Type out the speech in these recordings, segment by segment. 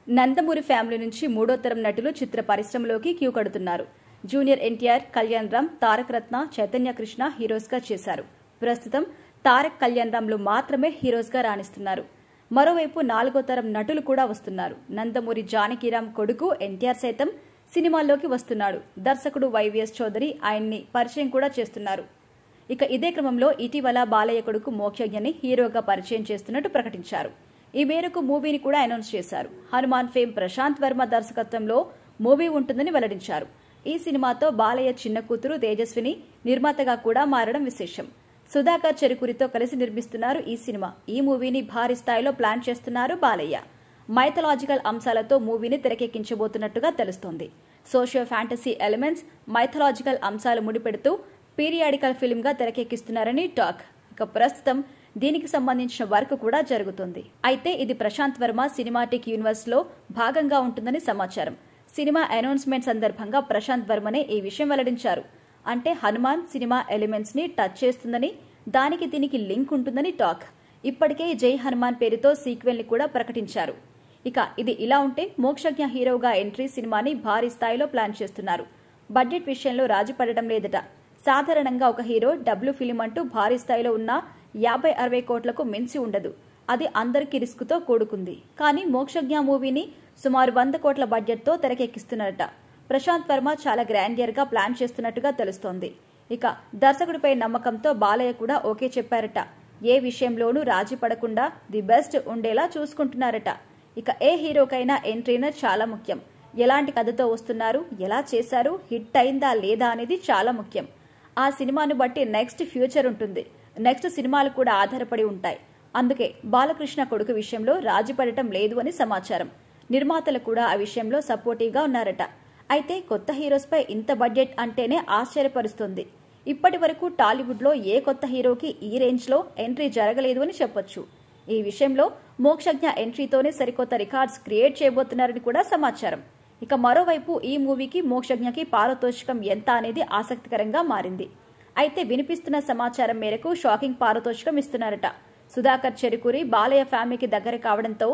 Nandamuri family నుంచి మూడో తరం నటులు చిత్ర పరిశ్రమలోకి క్యూ కడుతున్నారు. జూనియర్ ఎన్టీఆర్, కళ్యాణ్ రామ్, తారక రత్న, చైతన్య కృష్ణ హీరోస్గా చేశారు. ప్రస్తుతం తారక్, కళ్యాణ్ రామ్లు మాత్రమే హీరోస్గా రాణిస్తున్నారు. మరోవైపు నాలుగో తరం నటులు కూడా వస్తున్నారు. నందమూరి జానకీరామ్ కొడుకు ఎన్టీఆర్ సైతం సినిమాల్లోకి వస్తున్నాడు. దర్శకుడు వైవీఎస్ చౌదరి ఆయన్ని పరిచయం కూడా చేస్తున్నారు. ఇక ఇదే క్రమంలో ఇటీవల బాలయ్య కొడుకు మోక్షజ్ఞని హీరోగా పరిచయం చేస్తున్నట్టు ప్రకటించారు. ఈ మేరకు మూవీని కూడా అనౌన్స్ చేశారు. హనుమాన్ ఫేమ్ ప్రశాంత్ వర్మ దర్శకత్వంలో మూవీ ఉంటుందని వెల్లడించారు. ఈ సినిమాతో బాలయ్య చిన్న కూతురు తేజస్విని నిర్మాతగా కూడా మారడం విశేషం. సుధాకర్ చెరుకూరితో కలిసి నిర్మిస్తున్నారు ఈ సినిమా. ఈ మూవీని భారీ స్థాయిలో ప్లాన్ చేస్తున్నారు బాలయ్య. మైథలాజికల్ అంశాలతో మూవీని తెరకెక్కించబోతున్నట్టుగా తెలుస్తోంది. సోషియో ఫ్యాంటసీ ఎలిమెంట్స్, మైథలాజికల్ అంశాలు ముడిపెడుతూ పీరియాడికల్ ఫిల్మ్ గా తెరకెక్కిస్తున్నారని టాక్. ఇక ప్రస్తుతం దీనికి సంబంధించిన వర్క్ కూడా జరుగుతుంది. అయితే ఇది ప్రశాంత్ వర్మ సినిమాటిక్ యూనివర్స్ లో భాగంగా ఉంటుందని సమాచారం. సినిమా అనౌన్స్మెంట్ సందర్భంగా ప్రశాంత్ వర్మనే ఈ విషయం వెల్లడించారు. అంటే హనుమాన్ సినిమా ఎలిమెంట్స్ ని టచ్ చేస్తుందని, దానికి దీనికి లింక్ ఉంటుందని టాక్. ఇప్పటికే జై హనుమాన్ పేరుతో సీక్వెల్ ని కూడా ప్రకటించారు. ఇక ఇది ఇలా ఉంటే మోక్షజ్ఞ హీరోగా ఎంట్రీ సినిమాని భారీ స్థాయిలో ప్లాన్ చేస్తున్నారు. బడ్జెట్ విషయంలో రాజీ పడడం లేదట. సాధారణంగా ఒక హీరో డబ్ల్యూ ఫిలిం అంటూ భారీ స్థాయిలో ఉన్న 50-60 కోట్లకు మించి ఉండదు. అది అందరికీ రిస్కుతో కూడుకుంది. కానీ మోక్షజ్ఞ మూవీని సుమారు 100 కోట్ల బడ్జెట్తో తెరకెక్కిస్తున్నారట. ప్రశాంత్ వర్మ చాలా గ్రాండియర్ గా ప్లాన్ చేస్తున్నట్టుగా తెలుస్తోంది. ఇక దర్శకుడిపై నమ్మకంతో బాలయ్య కూడా ఓకే చెప్పారట. ఏ విషయంలోనూ రాజీ పడకుండా ది బెస్ట్ ఉండేలా చూసుకుంటున్నారట. ఇక ఏ హీరోకైనా ఎంట్రీనే చాలా ముఖ్యం. ఎలాంటి కథతో వస్తున్నారు, ఎలా చేశారు, హిట్ అయిందా లేదా అనేది చాలా ముఖ్యం. ఆ సినిమాను బట్టి నెక్స్ట్ ఫ్యూచర్ ఉంటుంది. నెక్స్ట్ సినిమాలు కూడా ఆధారపడి ఉంటాయి. అందుకే బాలకృష్ణ కొడుకు విషయంలో రాజీ పడటం లేదు అని సమాచారం. నిర్మాతలు కూడా ఆ విషయంలో సపోర్టివ్ గా ఉన్నారట. అయితే కొత్త హీరోస్ పై ఇంత బడ్జెట్ అంటేనే ఆశ్చర్యపరుస్తుంది. ఇప్పటి వరకు టాలీవుడ్ లో ఏ కొత్త హీరోకి ఈ రేంజ్ లో ఎంట్రీ జరగలేదు అని చెప్పొచ్చు. ఈ విషయంలో మోక్షజ్ఞ ఎంట్రీతోనే సరికొత్త రికార్డ్స్ క్రియేట్ చేయబోతున్నారని కూడా సమాచారం. ఇక మరోవైపు ఈ మూవీకి మోక్షజ్ఞకి పారితోషికం ఎంత అనేది ఆసక్తికరంగా మారింది. అయితే వినిపిస్తున్న సమాచారం మేరకు షాకింగ్ పారితోషికం ఇస్తున్నారట. సుధాకర్ చెరుకూరి బాలయ్య ఫ్యామిలీకి దగ్గర కావడంతో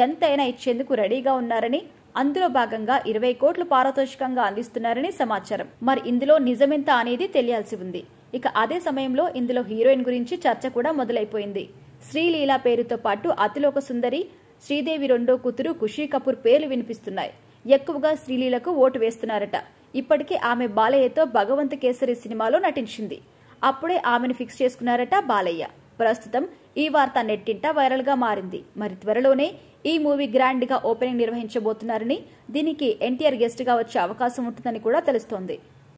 ఎంతైనా ఇచ్చేందుకు రెడీగా ఉన్నారని, అందులో భాగంగా 20 కోట్లు పారితోషికంగా అందిస్తున్నారని సమాచారం. మరి ఇందులో నిజమెంత అనేది తెలియాల్సి ఉంది. ఇక అదే సమయంలో ఇందులో హీరోయిన్ గురించి చర్చ కూడా మొదలైపోయింది. శ్రీలీల పేరుతో పాటు అతిలోక సుందరి, శ్రీదేవి రెండో కూతురు ఖుషీ కపూర్ పేర్లు వినిపిస్తున్నాయి. ఎక్కువగా శ్రీలీలకు ఓటు వేస్తున్నారట. ఇప్పటికే ఆమె బాలయ్యతో భగవంత్ కేసరి సినిమాలో నటించింది. అప్పుడే ఆమెను ఫిక్స్ చేసుకున్నారట బాలయ్య. ప్రస్తుతం ఈ వార్త నెట్టింట వైరల్ గా మారింది. మరి త్వరలోనే ఈ మూవీ గ్రాండ్ గా ఓపెనింగ్ నిర్వహించబోతున్నారని, దీనికి ఎన్టీఆర్ గెస్ట్ గా వచ్చే అవకాశం ఉంటుందని కూడా తెలుస్తోంది.